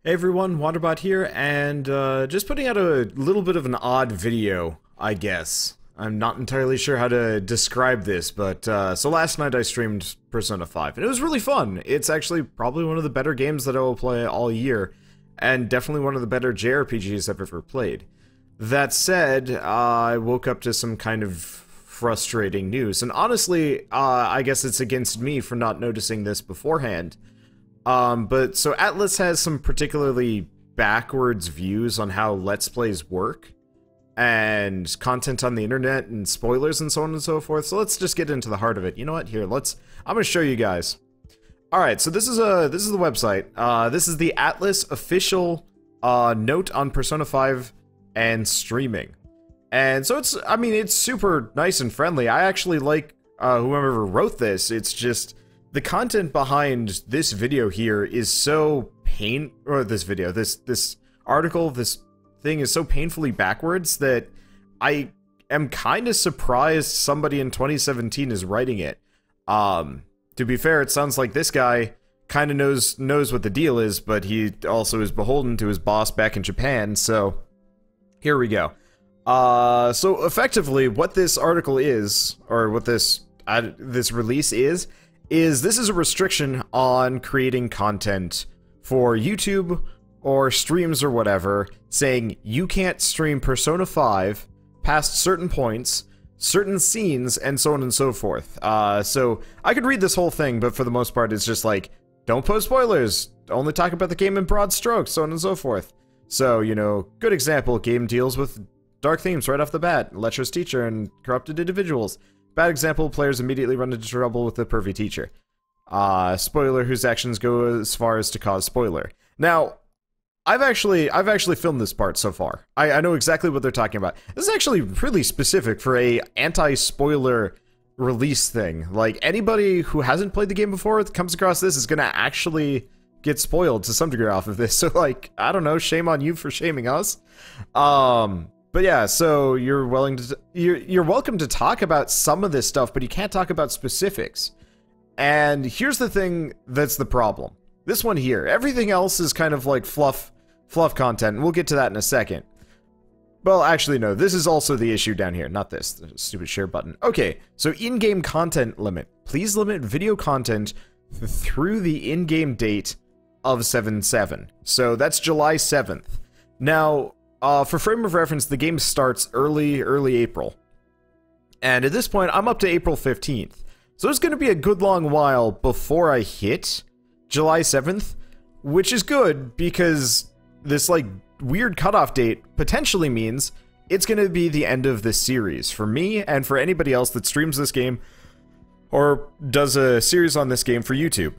Hey everyone, Wanderbot here, and just putting out a little bit of an odd video, I guess. I'm not entirely sure how to describe this, but so last night I streamed Persona 5, and it was really fun. It's actually probably one of the better games that I will play all year, and definitely one of the better JRPGs I've ever played. That said, I woke up to some kind of frustrating news, and honestly, I guess it's against me for not noticing this beforehand. But so Atlus has some particularly backwards views on how Let's Plays work, and content on the internet, and spoilers, and so on and so forth. So let's just get into the heart of it. You know what? Here, I'm gonna show you guys. Alright, so this is the website. This is the Atlus official, note on Persona 5 and streaming. And so it's super nice and friendly. I actually like, whoever wrote this. It's just, the content behind this video here is so this article, this thing is so painfully backwards that I am kind of surprised somebody in 2017 is writing it. To be fair, it sounds like this guy kind of knows what the deal is, but he also is beholden to his boss back in Japan, so here we go. So effectively, what this article is, or what this release is this is a restriction on creating content for YouTube or streams or whatever, saying you can't stream Persona 5 past certain points, certain scenes, and so on and so forth. So I could read this whole thing, but for the most part it's just like, don't post spoilers, only talk about the game in broad strokes, so on and so forth. So, you know, good example, game deals with dark themes right off the bat, lecherous teacher and corrupted individuals. Bad example, players immediately run into trouble with the pervy teacher. Spoiler, whose actions go as far as to cause spoiler. Now, I've actually filmed this part so far. I know exactly what they're talking about. This is actually really specific for a anti-spoiler release thing. Like, anybody who hasn't played the game before that comes across this is gonna actually get spoiled to some degree off of this. So, like, I don't know, shame on you for shaming us. But yeah, so you're welcome to talk about some of this stuff, but you can't talk about specifics. And here's the thing that's the problem. This one here, everything else is kind of like fluff content, and we'll get to that in a second. Well, actually, no, this is also the issue down here, not this, the stupid share button. Okay, so in-game content limit. Please limit video content through the in-game date of 7/7. So that's July 7th. Now, for frame of reference, the game starts early April. And at this point, I'm up to April 15th. So it's going to be a good long while before I hit July 7th, which is good because this, like, weird cutoff date potentially means it's going to be the end of this series for me and for anybody else that streams this game or does a series on this game for YouTube.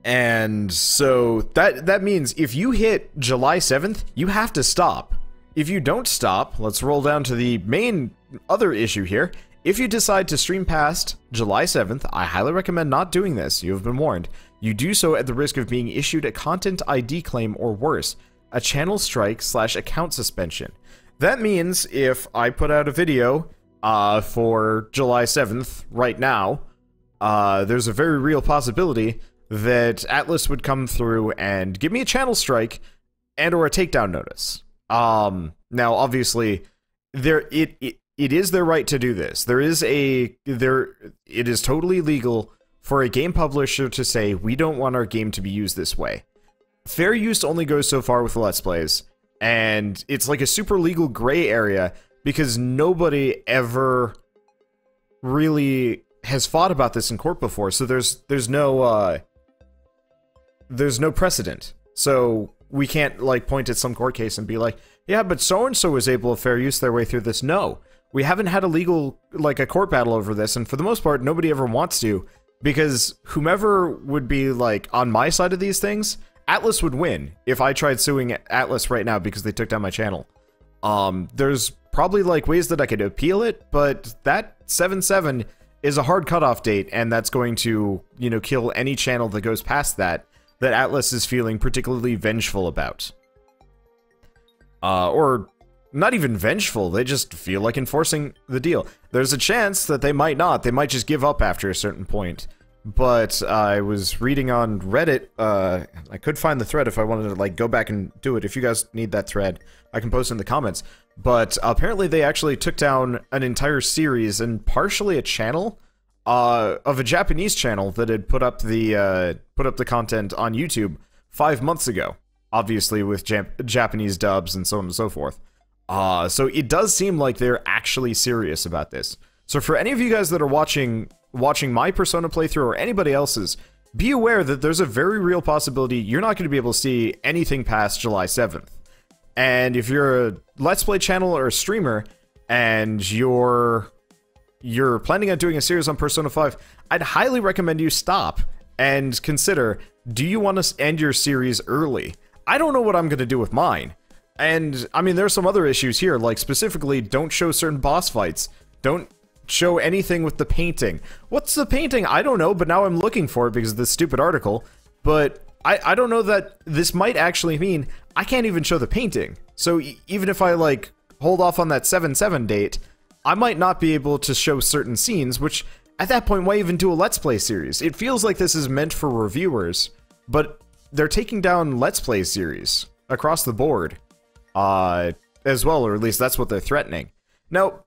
And so that means if you hit July 7th, you have to stop. If you don't stop, let's roll down to the main other issue here. If you decide to stream past July 7th, I highly recommend not doing this. You have been warned. You do so at the risk of being issued a content ID claim or worse, a channel strike / account suspension. That means if I put out a video for July 7th right now, there's a very real possibility that Atlus would come through and give me a channel strike and or a takedown notice. Now, obviously, it is their right to do this. It is totally legal for a game publisher to say, we don't want our game to be used this way. Fair use only goes so far with Let's Plays, and it's like a super legal gray area because nobody ever really has fought about this in court before, so there's no precedent. So we can't, like, point at some court case and be like, yeah, but so-and-so was able to fair use their way through this. No. We haven't had a legal, like, a court battle over this, and for the most part, nobody ever wants to, because whomever would be, like, on my side of these things, Atlus would win if I tried suing Atlus right now because they took down my channel. There's probably, like, ways that I could appeal it, but that 7/7 is a hard cutoff date, and that's going to, you know, kill any channel that goes past that Atlus is feeling particularly vengeful about. Or not even vengeful, they just feel like enforcing the deal. There's a chance that they might not, they might just give up after a certain point. but I was reading on Reddit. I could find the thread if I wanted to like go back and do it. If you guys need that thread, I can post in the comments. But apparently they actually took down an entire series and partially a channel of a Japanese channel that had put up the content on YouTube 5 months ago, obviously with Japanese dubs and so on and so forth. So it does seem like they're actually serious about this. So for any of you guys that are watching my Persona playthrough or anybody else's, be aware that there's a very real possibility you're not going to be able to see anything past July 7th. And if you're a Let's Play channel or a streamer, and you're planning on doing a series on Persona 5, I'd highly recommend you stop and consider, do you want to end your series early? I don't know what I'm going to do with mine. And, I mean, there's some other issues here, like specifically, don't show certain boss fights. Don't show anything with the painting. What's the painting? I don't know, but now I'm looking for it because of this stupid article. But I don't know that this might actually mean I can't even show the painting. So even if I, like, hold off on that 7/7 date, I might not be able to show certain scenes, which, at that point, why even do a Let's Play series? It feels like this is meant for reviewers, but they're taking down Let's Play series across the board, as well, or at least that's what they're threatening. Now,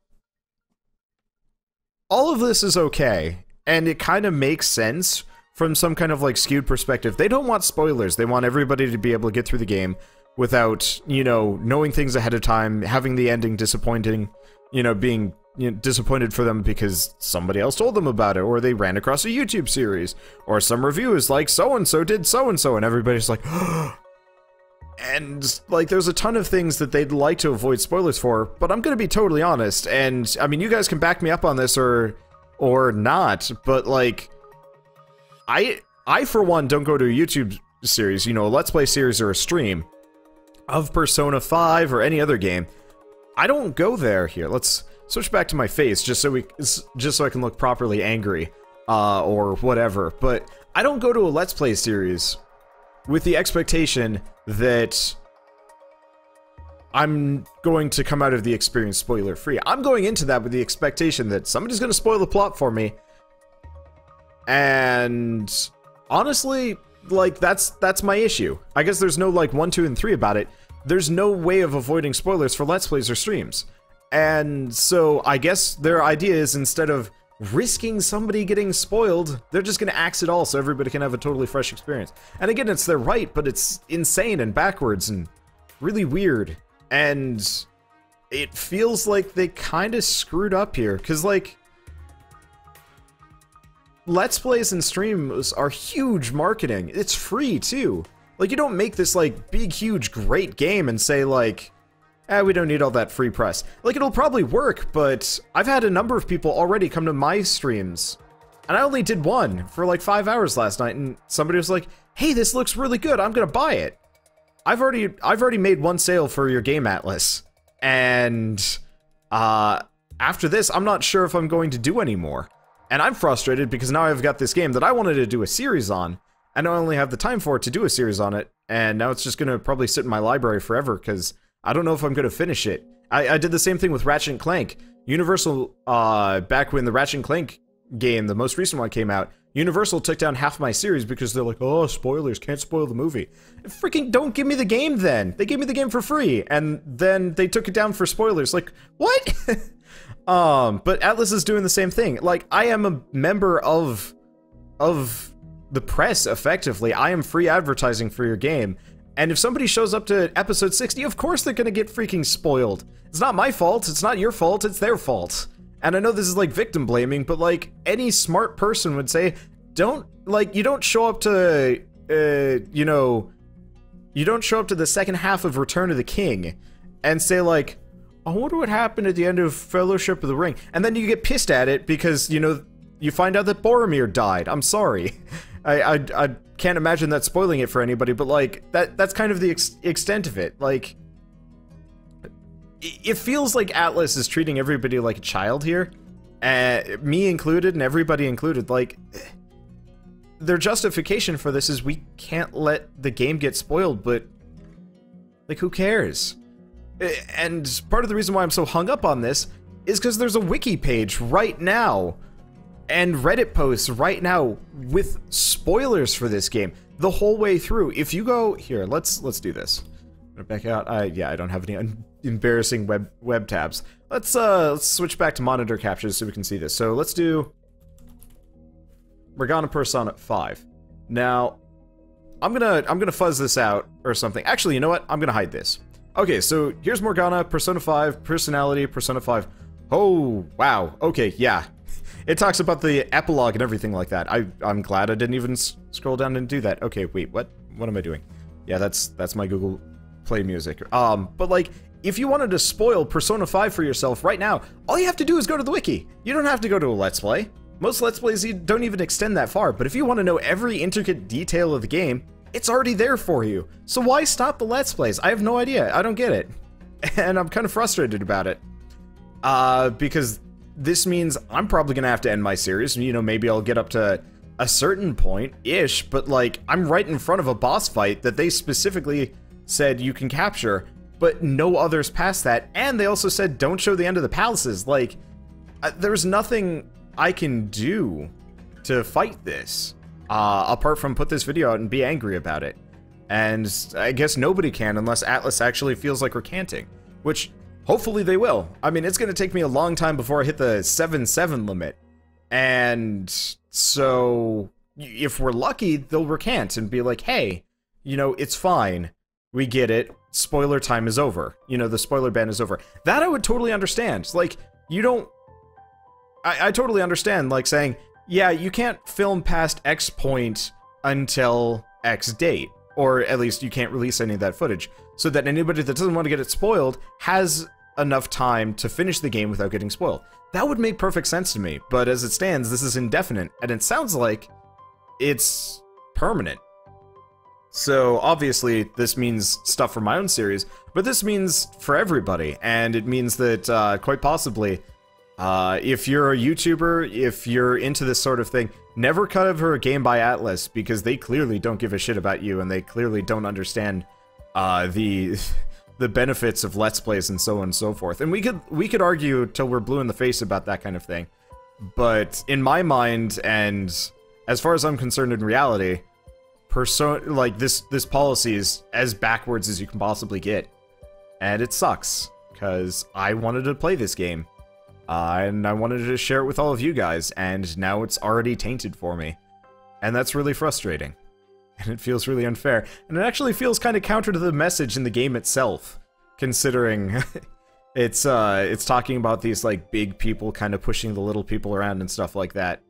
all of this is okay, and it kind of makes sense from some kind of, like, skewed perspective. They don't want spoilers. They want everybody to be able to get through the game without, you know, knowing things ahead of time, having the ending disappointing, you know, being disappointed for them because somebody else told them about it, or they ran across a YouTube series, or some review is like, so-and-so did so-and-so, and everybody's like, and, like, there's a ton of things that they'd like to avoid spoilers for, but I'm gonna be totally honest, and, I mean, you guys can back me up on this or not, but, like, I for one, don't go to a YouTube series, you know, a Let's Play series or a stream of Persona 5 or any other game. I don't go there here. Let's switch back to my face just so I can look properly angry, or whatever. But I don't go to a Let's Play series with the expectation that I'm going to come out of the experience spoiler-free. I'm going into that with the expectation that somebody's going to spoil the plot for me. And honestly, like, that's my issue. I guess there's no, like, 1, 2, and 3 about it. There's no way of avoiding spoilers for Let's Plays or streams. And so I guess their idea is, instead of risking somebody getting spoiled, they're just gonna axe it all so everybody can have a totally fresh experience. And again, it's their right, but it's insane and backwards and really weird. And it feels like they kind of screwed up here, because, like, Let's Plays and streams are huge marketing. It's free, too. Like, you don't make this, like, big, huge, great game and say, like, we don't need all that free press. Like, it'll probably work, but I've had a number of people already come to my streams, and I only did one for, like, 5 hours last night, and somebody was like, hey, this looks really good, I'm gonna buy it. I've already made one sale for your game, Atlus, and, after this, I'm not sure if I'm going to do any more. And I'm frustrated because now I've got this game that I wanted to do a series on, and I only have the time for it to do a series on it, and now it's just gonna probably sit in my library forever, because I don't know if I'm gonna finish it. I did the same thing with Ratchet & Clank. Universal, back when the Ratchet & Clank game, the most recent one, came out, Universal took down half my series because they're like, oh, spoilers, can't spoil the movie. Freaking don't give me the game then! They gave me the game for free, and then they took it down for spoilers. Like, what? But Atlus is doing the same thing. Like, I am a member of the press, effectively. I am free advertising for your game. And if somebody shows up to episode 60, of course they're gonna get freaking spoiled. It's not my fault, it's not your fault, it's their fault. And I know this is, like, victim blaming, but, like, any smart person would say, don't, like, you don't show up to, you know, you don't show up to the second half of Return of the King and say, like, I wonder what happened at the end of Fellowship of the Ring. And then you get pissed at it because, you know, you find out that Boromir died. I'm sorry. I can't imagine that spoiling it for anybody, but, like, that's kind of the extent of it. Like, it feels like Atlus is treating everybody like a child here. Me included and everybody included. Like, their justification for this is we can't let the game get spoiled, but, like, who cares? And part of the reason why I'm so hung up on this is because there's a wiki page right now and Reddit posts right now with spoilers for this game the whole way through. If you go here, let's do this. Back out. Yeah, I don't have any embarrassing web tabs. Let's switch back to monitor captures so we can see this. So let's do Morgana Persona 5. Now, I'm gonna fuzz this out or something. Actually, you know what? I'm gonna hide this. Okay, so here's Morgana, Persona 5, personality, Persona 5. Oh, wow. Okay, yeah. It talks about the epilogue and everything like that. I'm glad I didn't even scroll down and do that. Okay, wait, what am I doing? Yeah, that's my Google Play Music. But like, if you wanted to spoil Persona 5 for yourself right now, all you have to do is go to the wiki. You don't have to go to a Let's Play. Most Let's Plays don't even extend that far, but if you want to know every intricate detail of the game, it's already there for you. So why stop the Let's Plays? I have no idea. I don't get it. And I'm kind of frustrated about it. Because this means I'm probably gonna have to end my series. You know, maybe I'll get up to a certain point-ish, but like, I'm right in front of a boss fight that they specifically said you can capture, but no others past that, and they also said don't show the end of the palaces. Like, there's nothing I can do to fight this, apart from put this video out and be angry about it. And I guess nobody can unless Atlus actually feels like recanting, which hopefully they will. I mean, it's gonna take me a long time before I hit the 7-7 limit, and so if we're lucky, they'll recant and be like, hey, you know, it's fine. We get it. Spoiler time is over. You know, the spoiler ban is over. That I would totally understand. Like, you don't... I totally understand, like, saying, yeah, you can't film past X point until X date. Or at least you can't release any of that footage. So that anybody that doesn't want to get it spoiled has enough time to finish the game without getting spoiled. That would make perfect sense to me. But as it stands, this is indefinite. And it sounds like it's permanent. So, obviously, this means stuff for my own series, but this means for everybody, and it means that, quite possibly, if you're a YouTuber, if you're into this sort of thing, never cover a game by Atlus, because they clearly don't give a shit about you, and they clearly don't understand, the benefits of Let's Plays and so on and so forth. And we could argue till we're blue in the face about that kind of thing, but in my mind, and as far as I'm concerned in reality, like, this policy is as backwards as you can possibly get. And it sucks, because I wanted to play this game. And I wanted to share it with all of you guys, and now it's already tainted for me. And that's really frustrating. And it feels really unfair. And it actually feels kind of counter to the message in the game itself, considering it's talking about these, like, big people kind of pushing the little people around and stuff like that.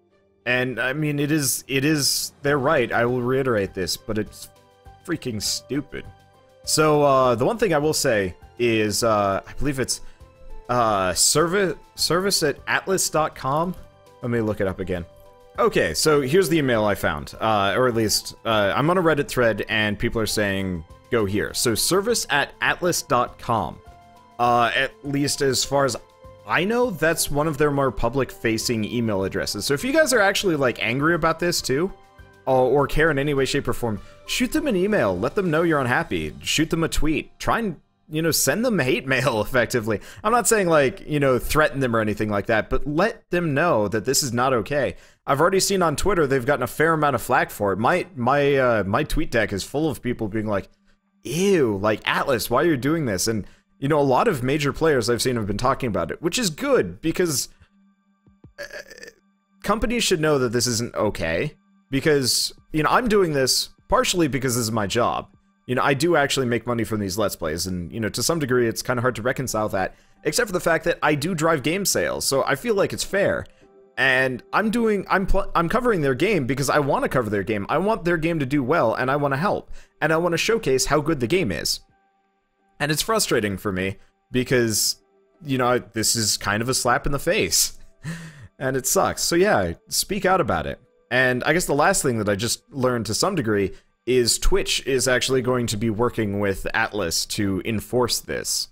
And, I mean, it is, they're right, I will reiterate this, but it's freaking stupid. So, the one thing I will say is, I believe it's, service at atlus.com? Let me look it up again. Okay, so here's the email I found, or at least, I'm on a Reddit thread, and people are saying, go here. So, service at atlus.com. At least as far as I know, that's one of their more public-facing email addresses. So if you guys are actually, like, angry about this, too, or care in any way, shape, or form, shoot them an email. Let them know you're unhappy. Shoot them a tweet. Try and, you know, send them hate mail, effectively. I'm not saying, like, you know, threaten them or anything like that, but let them know that this is not okay. I've already seen on Twitter they've gotten a fair amount of flack for it. My tweet deck is full of people being like, ew, like, Atlus, why are you doing this? And you know, a lot of major players I've seen have been talking about it, which is good, because companies should know that this isn't okay, because, you know, I'm doing this partially because this is my job. You know, I do actually make money from these Let's Plays, and, you know, to some degree it's kind of hard to reconcile that, except for the fact that I do drive game sales, so I feel like it's fair. And I'm covering their game because I want to cover their game. I want their game to do well, and I want to help. And I want to showcase how good the game is. And it's frustrating for me, because, you know, this is kind of a slap in the face. And it sucks. So yeah, speak out about it. And I guess the last thing that I just learned to some degree is Twitch is actually going to be working with Atlus to enforce this.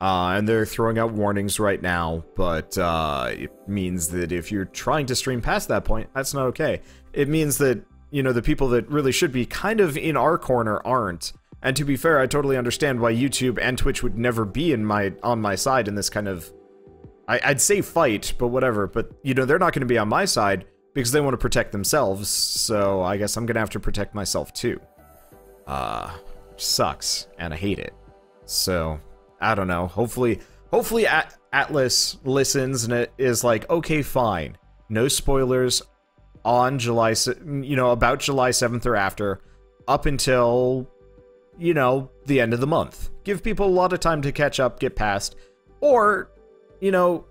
And they're throwing out warnings right now, but it means that if you're trying to stream past that point, that's not okay. It means that, you know, the people that really should be kind of in our corner aren't. And to be fair, I totally understand why YouTube and Twitch would never be on my side in this kind of, I'd say fight, but whatever. But, you know, they're not going to be on my side because they want to protect themselves, so I guess I'm going to have to protect myself too. Which sucks, and I hate it. So, I don't know. Hopefully Atlus listens and it is like, okay, fine. No spoilers on July, you know, about July 7th or after, up until, you know, the end of the month. Give people a lot of time to catch up, get past, or, you know,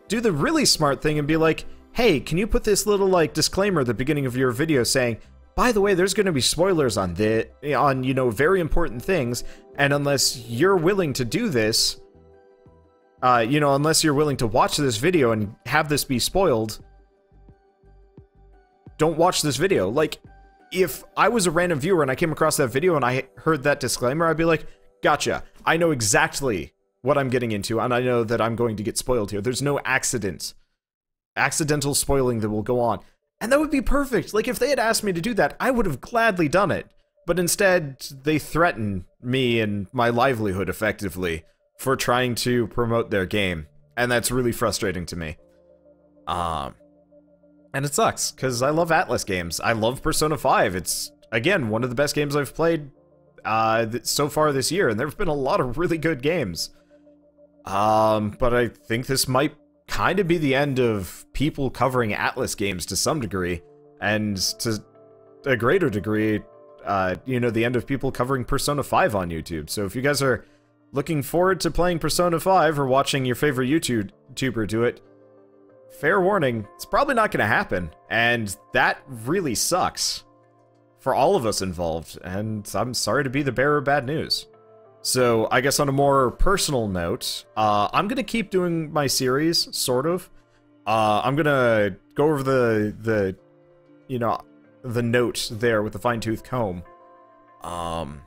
do the really smart thing and be like, hey, can you put this little, like, disclaimer at the beginning of your video saying, by the way, there's going to be spoilers on you know, very important things, and unless you're willing to do this, you know, unless you're willing to watch this video and have this be spoiled, don't watch this video. Like, if I was a random viewer and I came across that video and I heard that disclaimer, I'd be like, gotcha, I know exactly what I'm getting into, and I know that I'm going to get spoiled here. There's no accidental spoiling that will go on. And that would be perfect. Like, if they had asked me to do that, I would have gladly done it. But instead, they threaten me and my livelihood, effectively, for trying to promote their game. And that's really frustrating to me. And it sucks, because I love Atlus games. I love Persona 5. It's, again, one of the best games I've played so far this year, and there have been a lot of really good games. But I think this might kind of be the end of people covering Atlus games to some degree, and to a greater degree, you know, the end of people covering Persona 5 on YouTube. So if you guys are looking forward to playing Persona 5 or watching your favorite YouTuber do it, fair warning, it's probably not going to happen, and that really sucks for all of us involved, and I'm sorry to be the bearer of bad news. So, I guess on a more personal note, I'm gonna keep doing my series, sort of. I'm gonna go over the you know, the note there with the fine-tooth comb, and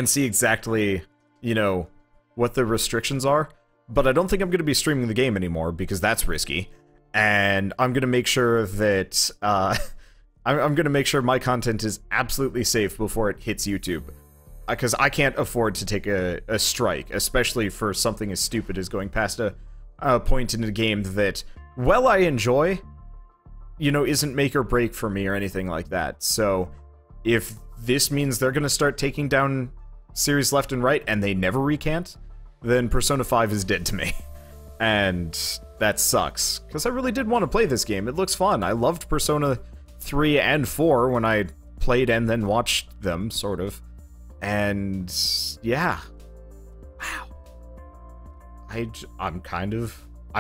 see exactly, you know, what the restrictions are. But I don't think I'm gonna be streaming the game anymore, because that's risky. And I'm gonna make sure that, I'm gonna make sure my content is absolutely safe before it hits YouTube. Because I can't afford to take a strike, especially for something as stupid as going past a point in a game that, well, I enjoy, you know, isn't make or break for me or anything like that. So, if this means they're going to start taking down series left and right, and they never recant, then Persona 5 is dead to me. And that sucks, because I really did want to play this game. It looks fun. I loved Persona 3 and 4 when I played and then watched them, sort of. And yeah, wow. I'm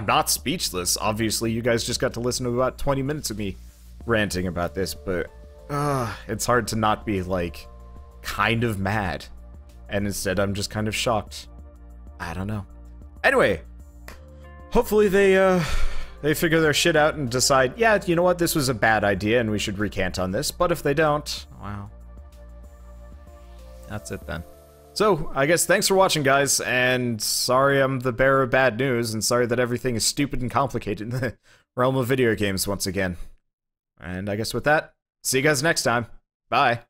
not speechless. Obviously, you guys just got to listen to about 20 minutes of me ranting about this, but it's hard to not be, like, kind of mad. And instead, I'm just kind of shocked. I don't know. Anyway, hopefully they figure their shit out and decide, yeah, you know what, this was a bad idea and we should recant on this. But if they don't, wow. That's it then. So, I guess thanks for watching, guys, and sorry I'm the bearer of bad news, and sorry that everything is stupid and complicated in the realm of video games once again. And I guess with that, see you guys next time. Bye.